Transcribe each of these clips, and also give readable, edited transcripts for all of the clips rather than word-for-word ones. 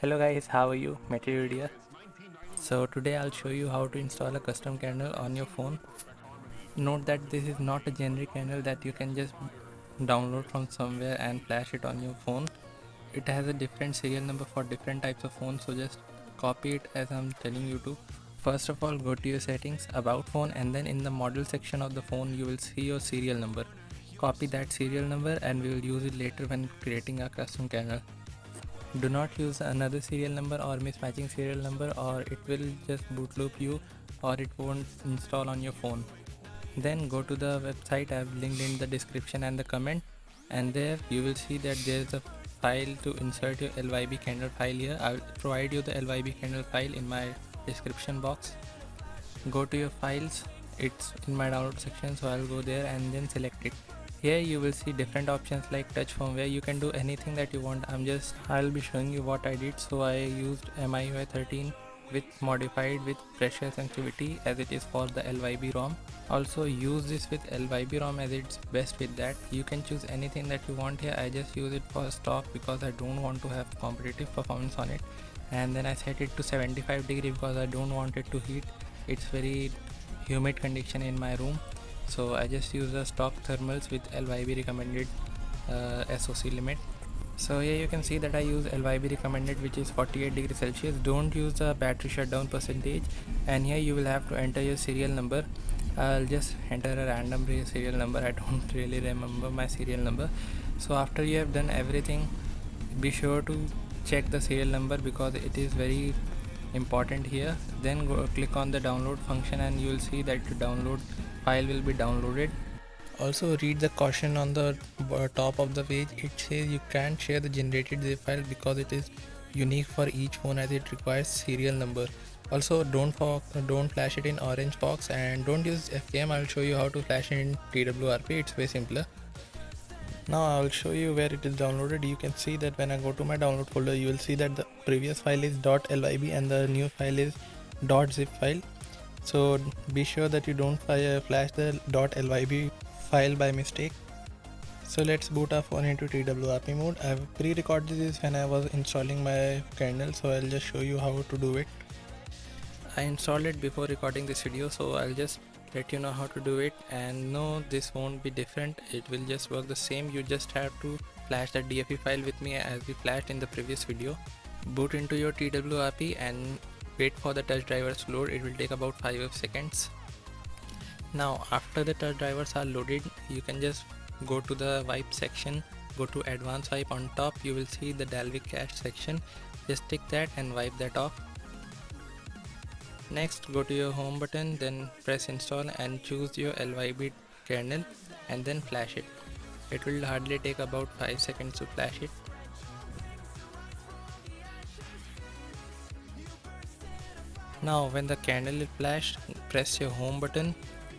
Hello guys, how are you? MetaDude here. So today I'll show you how to install a custom kernel on your phone. Note that this is not a generic kernel that you can just download from somewhere and flash it on your phone. It has a different serial number for different types of phones, so just copy it as I'm telling you to. First of all, go to your settings, about phone, and then in the model section of the phone you will see your serial number. Copy that serial number and we will use it later when creating a custom kernel. Do not use another serial number or mismatching serial number, or it will just bootloop you or it won't install on your phone. Then go to the website I have linked in the description and the comment, and there you will see that there is a file to insert your Lyb Kernel file here. I will provide you the Lyb Kernel file in my description box. Go to your files, it's in my download section, so I'll go there and then select it. Here you will see different options like touch firmware. You can do anything that you want. I'll be showing you what I did. So I used MIUI 13 with modified with pressure sensitivity as it is for the Lyb ROM. Also use this with Lyb ROM as it's best with that. You can choose anything that you want here. I just use it for stock because I don't want to have competitive performance on it. And then I set it to 75 degree because I don't want it to heat. It's very humid condition in my room. So I just use the stock thermals with Lyb recommended SOC limit. So here you can see that I use Lyb recommended, which is 48 degrees Celsius. Don't use the battery shutdown percentage, and here you will have to enter your serial number. I'll just enter a random serial number. I don't really remember my serial number. So after you have done everything, be sure to check the serial number because it is very important here. Then click on the download function and you will see that the download file will be downloaded. Also read the caution on the top of the page. It says you can't share the generated zip file because it is unique for each phone as it requires serial number. Also don't flash it in orange box and don't use FKM. I'll show you how to flash it in TWRP. It's way simpler. Now I'll show you where it is downloaded. You can see that when I go to my download folder, you will see that the previous file is .lyb and the new file is .zip file. So be sure that you don't flash the .lyb file by mistake. So let's boot our phone into TWRP mode. I've pre-recorded this when I was installing my kernel, so I'll just show you how to do it. I installed it before recording this video, so I'll just let you know how to do it. And no, this won't be different, it will just work the same. You just have to flash the DFE file with me as we flashed in the previous video. Boot into your TWRP and wait for the touch drivers to load. It will take about 5 seconds. Now after the touch drivers are loaded, you can just go to the wipe section, go to advanced wipe. On top you will see the Dalvik cache section. Just tick that and wipe that off. Next go to your home button, then press install and choose your Lyb kernel and then flash it. It will hardly take about 5 seconds to flash it. Now when the kernel is flashed, press your home button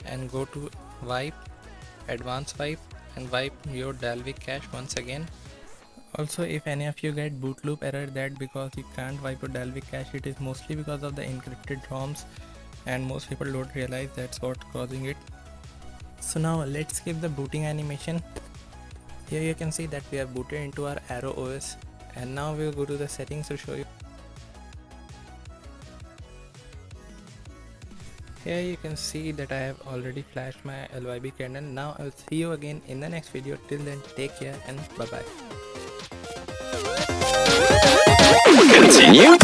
and go to wipe, advanced wipe, and wipe your Dalvik cache once again. Also, if any of you get bootloop error, that because you can't wipe your Dalvik cache, it is mostly because of the encrypted ROMs and most people don't realize that's what's causing it. So now let's skip the booting animation. Here you can see that we are booted into our Arrow OS, and now we'll go to the settings to show you. Here you can see that I have already flashed my Lyb kernel. Now I'll see you again in the next video. Till then, take care and bye bye. Continue.